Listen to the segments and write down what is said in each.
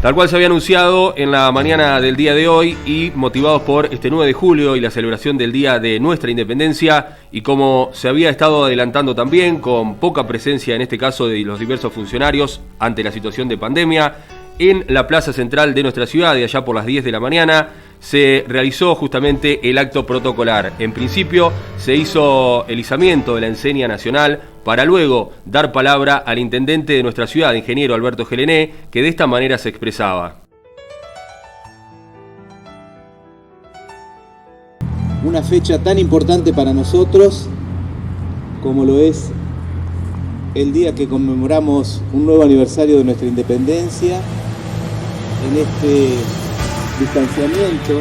Tal cual se había anunciado en la mañana del día de hoy y motivados por este 9 de julio y la celebración del Día de nuestra Independencia, y como se había estado adelantando también, con poca presencia en este caso de los diversos funcionarios ante la situación de pandemia, en la plaza central de nuestra ciudad, de allá por las 10 de la mañana, se realizó justamente el acto protocolar. En principio se hizo el izamiento de la enseña nacional para luego dar palabra al intendente de nuestra ciudad, ingeniero Alberto Gelené, que de esta manera se expresaba. Una fecha tan importante para nosotros como lo es el día que conmemoramos un nuevo aniversario de nuestra independencia, en este distanciamiento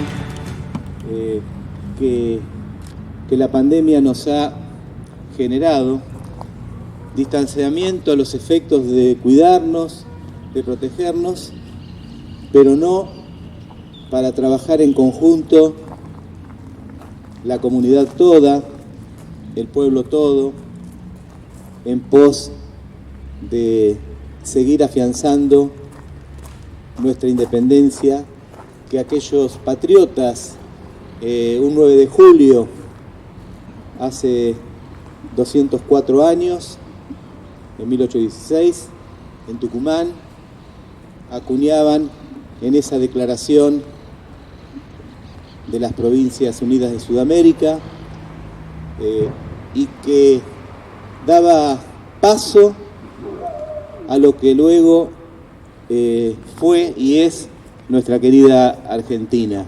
que la pandemia nos ha generado, distanciamiento a los efectos de cuidarnos, de protegernos, pero no para trabajar en conjunto la comunidad toda, el pueblo todo, en pos de seguir afianzando nuestra independencia, que aquellos patriotas, un 9 de julio, hace 204 años, en 1816, en Tucumán, acuñaban en esa declaración de las Provincias Unidas de Sudamérica, y que daba paso a lo que luego fue y es nuestra querida Argentina.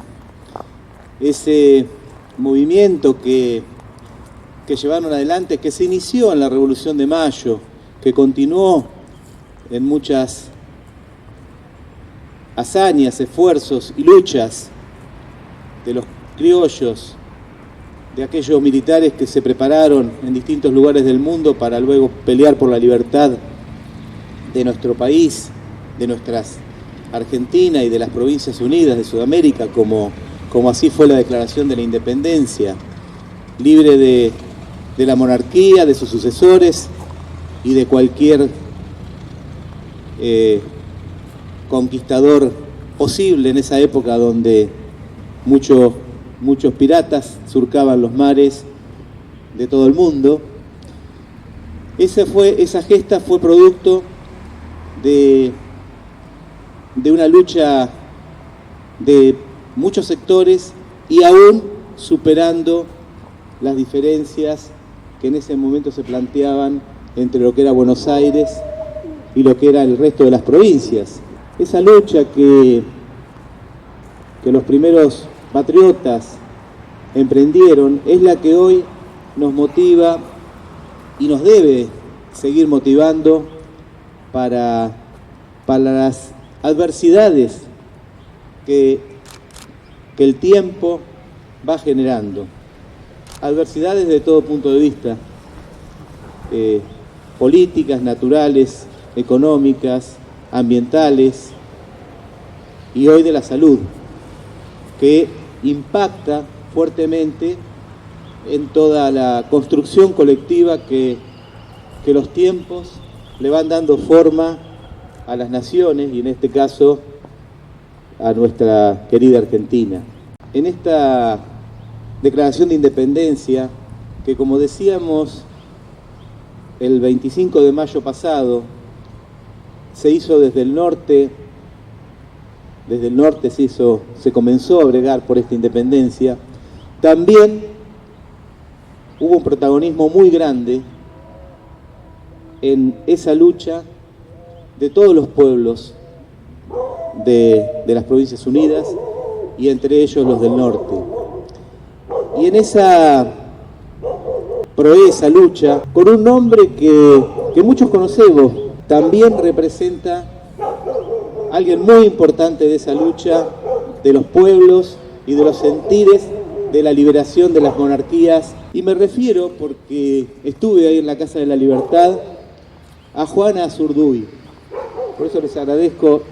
Ese movimiento que llevaron adelante, que se inició en la Revolución de Mayo, que continuó en muchas hazañas, esfuerzos y luchas de los criollos, de aquellos militares que se prepararon en distintos lugares del mundo para luego pelear por la libertad de nuestro país, de nuestras Argentina y de las Provincias Unidas de Sudamérica, como así fue la Declaración de la Independencia, libre de la monarquía, de sus sucesores y de cualquier conquistador posible en esa época donde muchos piratas surcaban los mares de todo el mundo. Esa gesta fue producto de una lucha de muchos sectores y aún superando las diferencias que en ese momento se planteaban entre lo que era Buenos Aires y lo que era el resto de las provincias. Esa lucha que los primeros patriotas emprendieron es la que hoy nos motiva y nos debe seguir motivando para las adversidades que el tiempo va generando. Adversidades de todo punto de vista, políticas, naturales, económicas, ambientales y hoy de la salud, que impacta fuertemente en toda la construcción colectiva que los tiempos le van dando forma a las naciones y en este caso a nuestra querida Argentina. En esta declaración de independencia, que como decíamos el 25 de mayo pasado, se hizo desde el norte se comenzó a bregar por esta independencia, también hubo un protagonismo muy grande en esa lucha de todos los pueblos de las Provincias Unidas y entre ellos los del norte. Y en esa proeza lucha, con un nombre que muchos conocemos, también representa a alguien muy importante de esa lucha, de los pueblos y de los sentires de la liberación de las monarquías. Y me refiero, porque estuve ahí en la Casa de la Libertad, a Juana Azurduy. Por eso les agradezco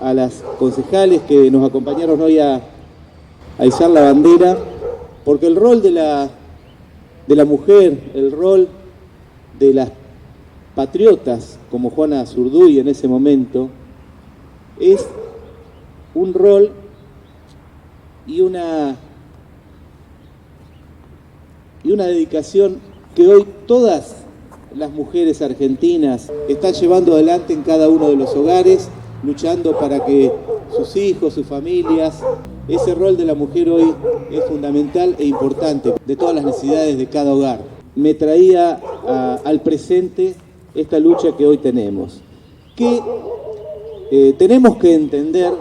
a las concejales que nos acompañaron hoy a izar la bandera, porque el rol de la mujer, el rol de las patriotas como Juana Azurduy en ese momento, es un rol y una dedicación que hoy todas las mujeres argentinas están llevando adelante en cada uno de los hogares, luchando para que sus hijos, sus familias, ese rol de la mujer hoy es fundamental e importante de todas las necesidades de cada hogar. Me traía al presente esta lucha que hoy tenemos, que tenemos que entender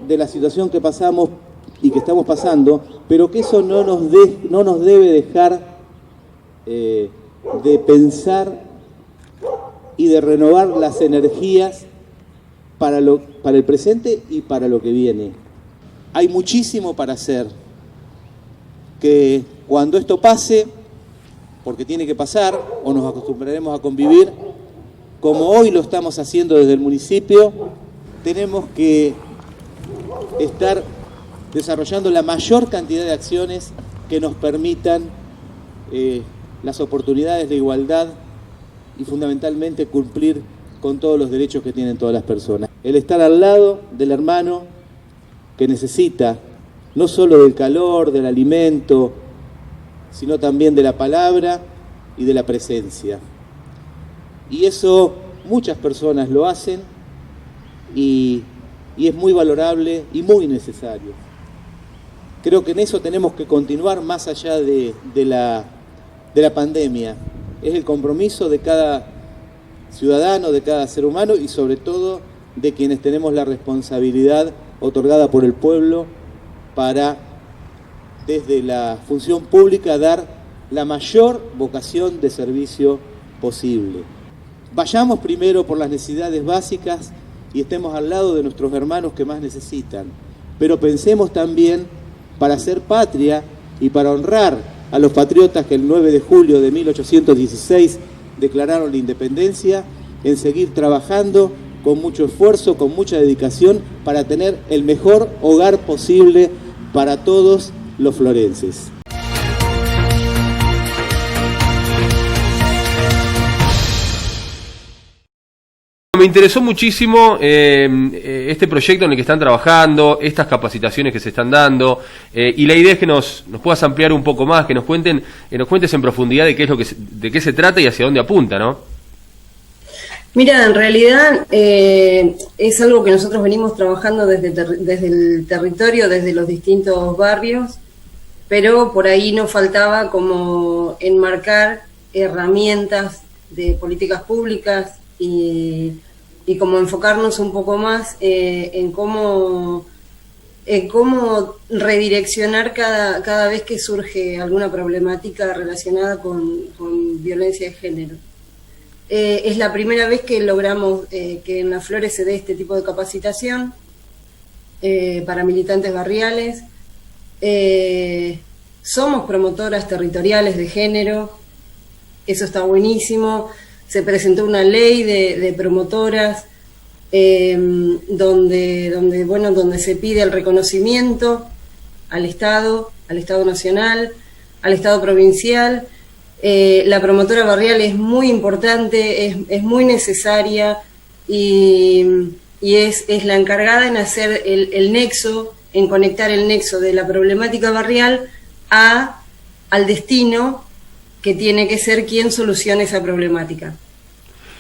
de la situación que pasamos y que estamos pasando, pero que eso no nos debe dejar de pensar y de renovar las energías para el presente y para lo que viene. Hay muchísimo para hacer, que cuando esto pase, porque tiene que pasar, o nos acostumbraremos a convivir, como hoy lo estamos haciendo desde el municipio, tenemos que estar desarrollando la mayor cantidad de acciones que nos permitan las oportunidades de igualdad y fundamentalmente cumplir con todos los derechos que tienen todas las personas. El estar al lado del hermano que necesita no solo del calor, del alimento, sino también de la palabra y de la presencia. Y eso muchas personas lo hacen y es muy valorable y muy necesario. Creo que en eso tenemos que continuar más allá de la pandemia. Es el compromiso de cada ciudadano, de cada ser humano y sobre todo de quienes tenemos la responsabilidad otorgada por el pueblo para, desde la función pública, dar la mayor vocación de servicio posible. Vayamos primero por las necesidades básicas y estemos al lado de nuestros hermanos que más necesitan, pero pensemos también para hacer patria y para honrar a los patriotas que el 9 de julio de 1816 declararon la independencia, en seguir trabajando con mucho esfuerzo, con mucha dedicación, para tener el mejor hogar posible para todos los florenses. Me interesó muchísimo este proyecto en el que están trabajando, estas capacitaciones que se están dando, y la idea es que nos puedas ampliar un poco más, que nos cuentes en profundidad de qué se trata y hacia dónde apunta, ¿no? Mira, en realidad es algo que nosotros venimos trabajando desde el territorio, desde los distintos barrios, pero por ahí nos faltaba como enmarcar herramientas de políticas públicas y como enfocarnos un poco más en cómo redireccionar cada vez que surge alguna problemática relacionada con violencia de género. Es la primera vez que logramos que en Las Flores se dé este tipo de capacitación para militantes barriales. Somos promotoras territoriales de género, eso está buenísimo. Se presentó una ley de promotoras donde se pide el reconocimiento al Estado Nacional, al Estado provincial. La promotora barrial es muy importante, es muy necesaria y es la encargada en hacer el nexo, en conectar el nexo de la problemática barrial al destino que tiene que ser quien solucione esa problemática.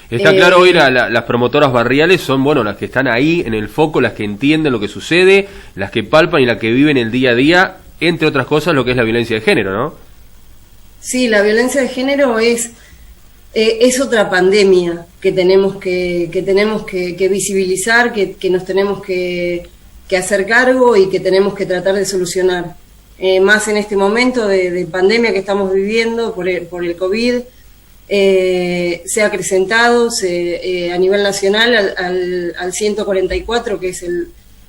Está claro, hoy las promotoras barriales son, las que están ahí en el foco, las que entienden lo que sucede, las que palpan y las que viven el día a día, entre otras cosas, lo que es la violencia de género, ¿no? Sí, la violencia de género es otra pandemia que tenemos que visibilizar, que nos tenemos que hacer cargo y que tenemos que tratar de solucionar. Más en este momento de pandemia que estamos viviendo por el COVID, se ha acrecentado a nivel nacional al 144, que es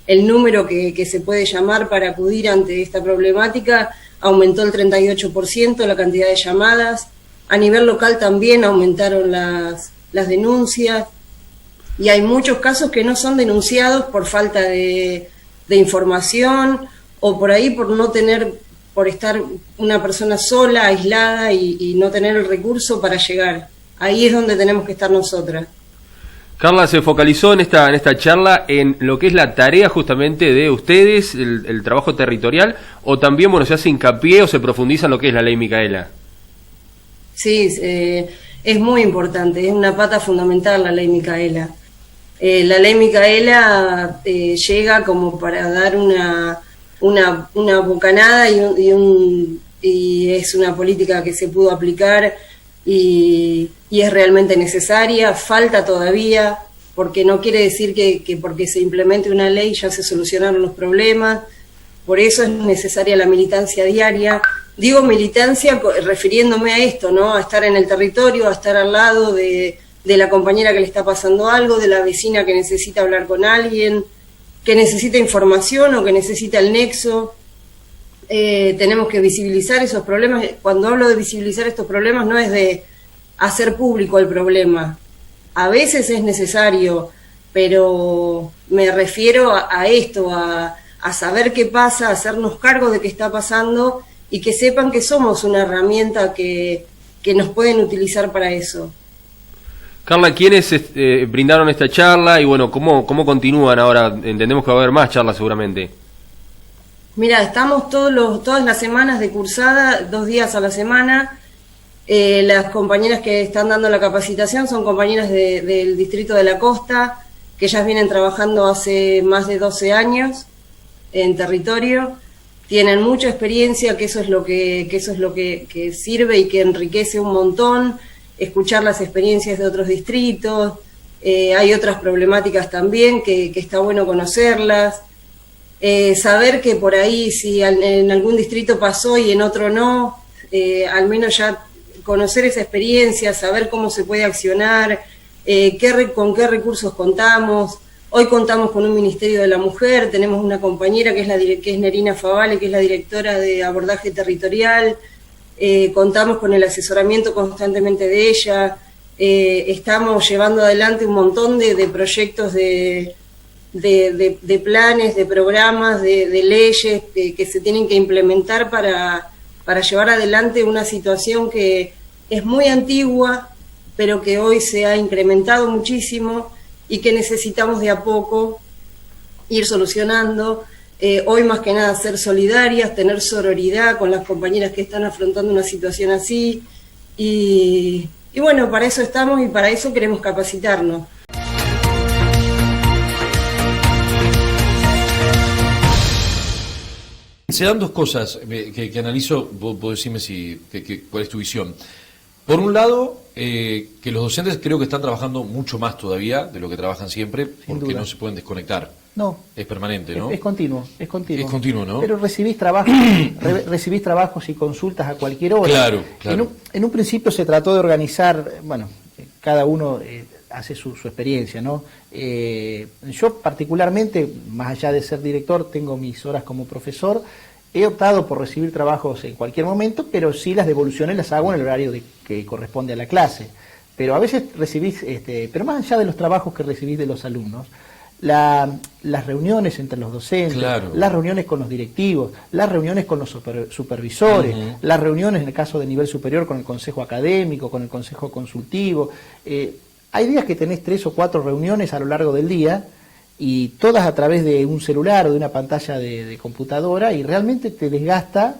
el número que se puede llamar para acudir ante esta problemática. Aumentó el 38% la cantidad de llamadas. A nivel local también aumentaron las denuncias y hay muchos casos que no son denunciados por falta de información o por ahí por estar una persona sola, aislada y no tener el recurso para llegar. Ahí es donde tenemos que estar nosotras. Carla se focalizó en esta charla en lo que es la tarea justamente de ustedes, el trabajo territorial, o también, bueno, se hace hincapié o se profundiza en lo que es la ley Micaela. Sí, es muy importante, es una pata fundamental la ley Micaela. La ley Micaela llega como para dar una bocanada y es una política que se pudo aplicar y es realmente necesaria. Falta todavía, porque no quiere decir que porque se implemente una ley ya se solucionaron los problemas. Por eso es necesaria la militancia diaria. Digo militancia refiriéndome a esto, ¿no? A estar en el territorio, a estar al lado de la compañera que le está pasando algo, de la vecina que necesita hablar con alguien, que necesita información o que necesita el nexo. Tenemos que visibilizar esos problemas. Cuando hablo de visibilizar estos problemas no es de hacer público el problema. A veces es necesario, pero me refiero a esto, a saber qué pasa, a hacernos cargo de qué está pasando y que sepan que somos una herramienta que nos pueden utilizar para eso. Carla, ¿quiénes brindaron esta charla y bueno, cómo continúan ahora? Entendemos que va a haber más charlas seguramente. Mira, estamos todas las semanas de cursada, 2 días a la semana. Las compañeras que están dando la capacitación son compañeras del Distrito de la Costa, que ellas vienen trabajando hace más de 12 años en territorio. Tienen mucha experiencia, que eso es lo que sirve y que enriquece un montón, escuchar las experiencias de otros distritos. Hay otras problemáticas también que está bueno conocerlas. Saber que por ahí, si en algún distrito pasó y en otro no, al menos ya conocer esa experiencia, saber cómo se puede accionar, con qué recursos contamos. Hoy contamos con un Ministerio de la Mujer, tenemos una compañera que es Nerina Favale, que es la directora de abordaje territorial, contamos con el asesoramiento constantemente de ella, estamos llevando adelante un montón de proyectos de planes, de programas, de leyes que se tienen que implementar para llevar adelante una situación que es muy antigua, pero que hoy se ha incrementado muchísimo y que necesitamos de a poco ir solucionando. Hoy más que nada ser solidarias, tener sororidad con las compañeras que están afrontando una situación así y bueno, para eso estamos y para eso queremos capacitarnos. Se dan dos cosas que analizo, vos decime cuál es tu visión. Por un lado, que los docentes creo que están trabajando mucho más todavía de lo que trabajan siempre, porque no se pueden desconectar. No. Es permanente, ¿no? Es continuo. Es continuo, ¿no? Pero recibís trabajos y consultas a cualquier hora. Claro. En un principio se trató de organizar, bueno, cada uno hace su experiencia, ¿no? Yo particularmente, más allá de ser director, tengo mis horas como profesor. He optado por recibir trabajos en cualquier momento, pero sí las devoluciones las hago en el horario que corresponde a la clase. Pero a veces recibís, pero más allá de los trabajos que recibís de los alumnos, las reuniones entre los docentes, claro, las reuniones con los directivos, las reuniones con los supervisores, las reuniones en el caso de nivel superior con el consejo académico, con el consejo consultivo. Hay días que tenés 3 o 4 reuniones a lo largo del día, y todas a través de un celular o de una pantalla de computadora, y realmente te desgasta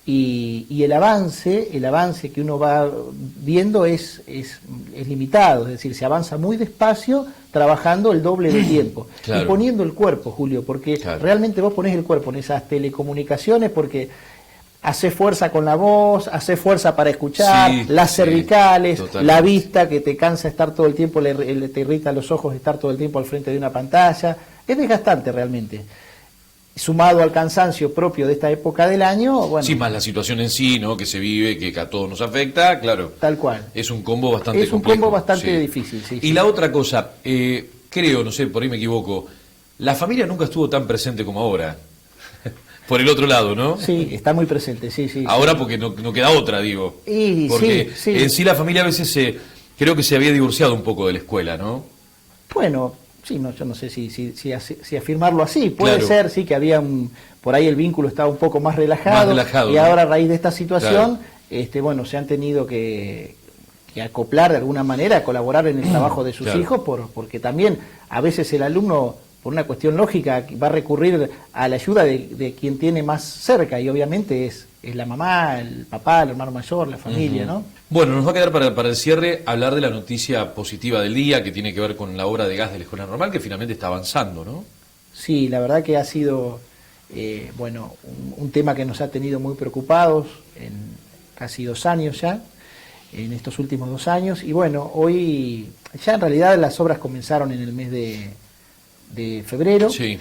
y el avance que uno va viendo es limitado, es decir, se avanza muy despacio trabajando el doble de tiempo. Claro. Y poniendo el cuerpo, Julio, porque realmente vos ponés el cuerpo en esas telecomunicaciones porque hace fuerza con la voz, hace fuerza para escuchar, las cervicales, la vista que te cansa estar todo el tiempo, te irrita los ojos estar todo el tiempo al frente de una pantalla. Es desgastante realmente. Sumado al cansancio propio de esta época del año, bueno. Sí, más la situación en sí, ¿no? Que se vive, que a todos nos afecta, claro. Tal cual. Es un combo bastante complejo. Es un combo bastante difícil, sí. Y la otra cosa, creo, no sé, por ahí me equivoco, la familia nunca estuvo tan presente como ahora. Por el otro lado, ¿no? Sí, está muy presente, sí. Ahora porque no queda otra, digo. Porque sí. En sí la familia a veces creo que se había divorciado un poco de la escuela, ¿no? Bueno, sí, yo no sé si afirmarlo así. Puede ser, sí, que había por ahí el vínculo estaba un poco más relajado y ahora a raíz de esta situación, bueno, se han tenido que que acoplar de alguna manera, a colaborar en el trabajo de sus hijos, porque también a veces el alumno, por una cuestión lógica, va a recurrir a la ayuda de quien tiene más cerca, y obviamente es la mamá, el papá, el hermano mayor, la familia, ¿no? Bueno, nos va a quedar para el cierre hablar de la noticia positiva del día, que tiene que ver con la obra de gas de la Escuela Normal, que finalmente está avanzando, ¿no? Sí, la verdad que ha sido, un tema que nos ha tenido muy preocupados en casi 2 años ya, en estos últimos 2 años, y bueno, hoy ya en realidad las obras comenzaron en el mes de febrero, sí.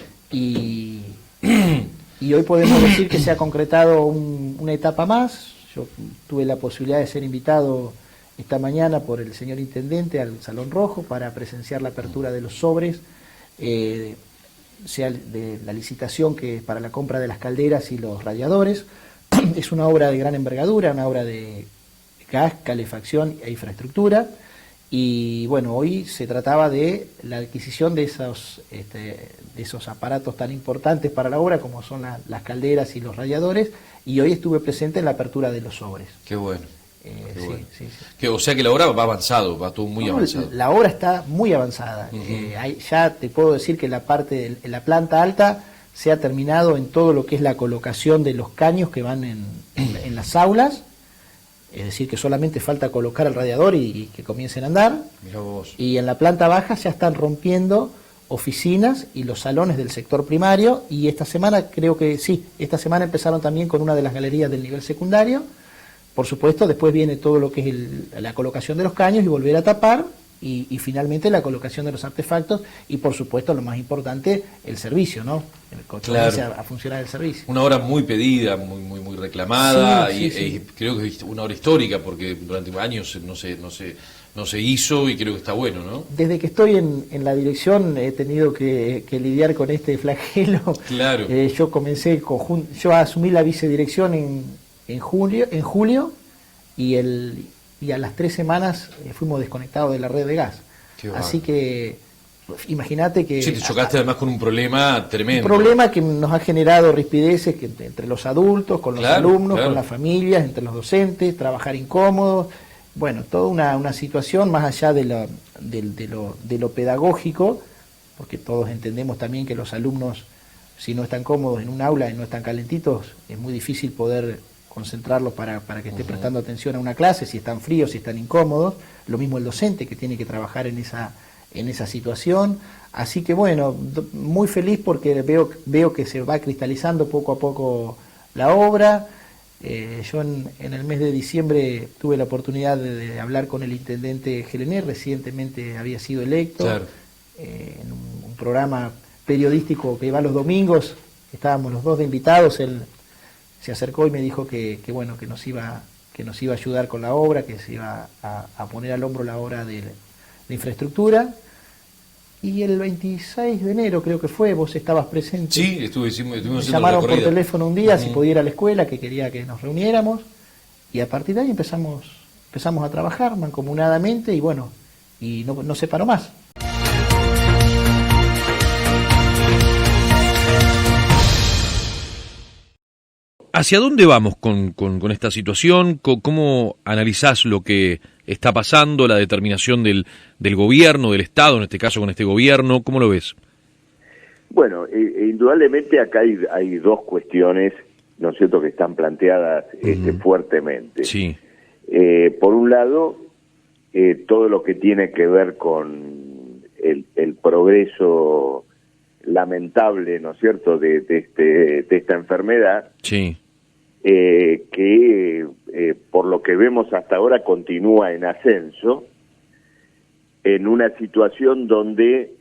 Y hoy podemos decir que se ha concretado una etapa más. Yo tuve la posibilidad de ser invitado esta mañana por el señor Intendente al Salón Rojo para presenciar la apertura de los sobres, sea de la licitación que es para la compra de las calderas y los radiadores. Es una obra de gran envergadura, una obra de gas, calefacción e infraestructura. Y bueno, hoy se trataba de la adquisición de esos aparatos tan importantes para la obra como son las calderas y los radiadores, y hoy estuve presente en la apertura de los sobres. Qué bueno. Sí, bueno. Sí. O sea que la obra va avanzado, va todo muy avanzado. La obra está muy avanzada. Ya te puedo decir que la parte de la planta alta se ha terminado en todo lo que es la colocación de los caños que van en las aulas. Es decir, que solamente falta colocar el radiador y que comiencen a andar. Mirá vos. Y en la planta baja ya están rompiendo oficinas y los salones del sector primario, y esta semana esta semana empezaron también con una de las galerías del nivel secundario. Por supuesto, después viene todo lo que es la colocación de los caños y volver a tapar, y finalmente la colocación de los artefactos, y por supuesto, lo más importante, el servicio, ¿no? Claro. A funcionar el servicio. Una obra muy pedida, muy reclamada, Sí. y creo que es una obra histórica, porque durante años no se hizo, y creo que está bueno, ¿no? Desde que estoy en la dirección he tenido que lidiar con este flagelo. Claro. Yo asumí la vicedirección en julio, y a las 3 semanas fuimos desconectados de la red de gas. Así que imagínate que... Sí, te chocaste además con un problema tremendo. Un problema que nos ha generado rispideces entre los adultos, con los alumnos, con las familias, entre los docentes, trabajar incómodos. Bueno, toda una situación más allá de lo pedagógico, porque todos entendemos también que los alumnos, si no están cómodos en un aula y no están calentitos, es muy difícil poder concentrarlos para que esté prestando atención a una clase, si están fríos, si están incómodos. Lo mismo el docente, que tiene que trabajar en esa situación. Así que bueno, muy feliz porque veo que se va cristalizando poco a poco la obra. Yo en el mes de diciembre tuve la oportunidad de hablar con el intendente Gelené, recientemente había sido electo, en un programa periodístico que va los domingos. Estábamos los dos de invitados. Él se acercó y me dijo que nos iba a ayudar con la obra, que se iba a poner al hombro la obra de infraestructura. Y el 26 de enero creo que fue, vos estabas presente. Sí, estuvimos me llamaron por teléfono un día si podía ir a la escuela, que quería que nos reuniéramos, y a partir de ahí empezamos a trabajar mancomunadamente, y bueno, y no se paró más. ¿Hacia dónde vamos con esta situación? ¿Cómo analizás lo que está pasando, la determinación del gobierno, del Estado, en este caso con este gobierno? ¿Cómo lo ves? Bueno, indudablemente acá hay 2 cuestiones, ¿no es cierto?, que están planteadas fuertemente. Sí. Por un lado, todo lo que tiene que ver con el progreso lamentable, ¿no es cierto?, de esta enfermedad. Sí. Que por lo que vemos hasta ahora continúa en ascenso, en una situación donde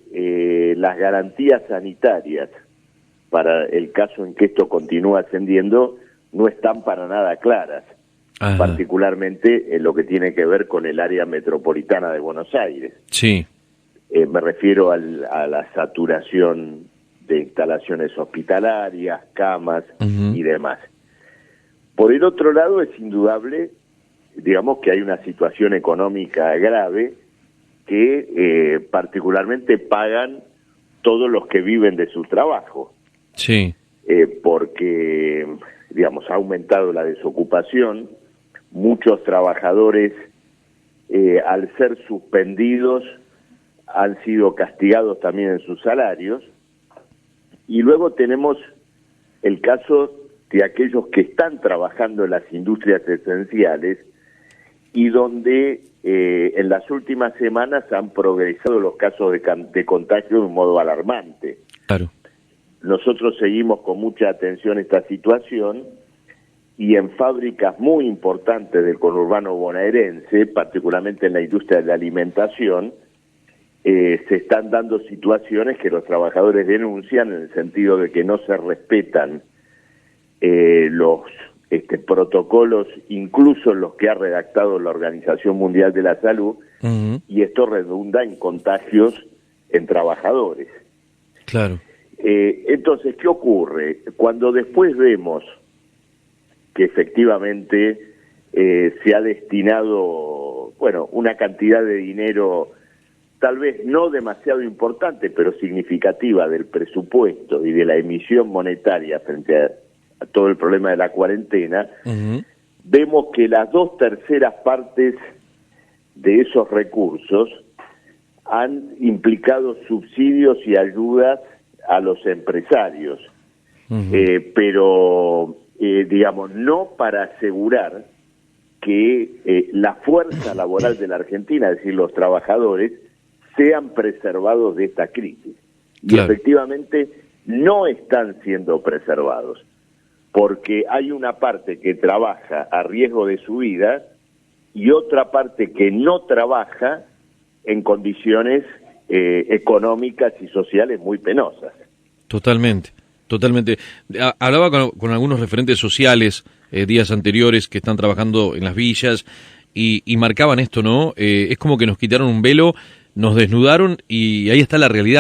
las garantías sanitarias para el caso en que esto continúa ascendiendo no están para nada claras. Ajá. Particularmente en lo que tiene que ver con el área metropolitana de Buenos Aires. Sí. Me refiero a la saturación de instalaciones hospitalarias, camas y demás. Por el otro lado, es indudable, digamos, que hay una situación económica grave que particularmente pagan todos los que viven de su trabajo. Sí. Porque, digamos, ha aumentado la desocupación, muchos trabajadores al ser suspendidos, han sido castigados también en sus salarios. Y luego tenemos el caso de aquellos que están trabajando en las industrias esenciales y donde en las últimas semanas han progresado los casos de contagio de un modo alarmante. Claro. Nosotros seguimos con mucha atención esta situación y en fábricas muy importantes del conurbano bonaerense, particularmente en la industria de la alimentación, se están dando situaciones que los trabajadores denuncian en el sentido de que no se respetan los protocolos, incluso los que ha redactado la Organización Mundial de la Salud, y esto redunda en contagios en trabajadores. Claro. Entonces, ¿qué ocurre? Cuando después vemos que efectivamente se ha destinado, una cantidad de dinero tal vez no demasiado importante, pero significativa del presupuesto y de la emisión monetaria frente a todo el problema de la cuarentena, vemos que las 2/3 partes de esos recursos han implicado subsidios y ayudas a los empresarios, pero digamos, no para asegurar que la fuerza laboral de la Argentina, es decir, los trabajadores, sean preservados de esta crisis. Y claro, efectivamente no están siendo preservados, porque hay una parte que trabaja a riesgo de su vida y otra parte que no trabaja en condiciones económicas y sociales muy penosas. totalmente. Totalmente. Hablaba con algunos referentes sociales días anteriores que están trabajando en las villas y marcaban esto, ¿no? Es como que nos quitaron un velo, nos desnudaron y ahí está la realidad.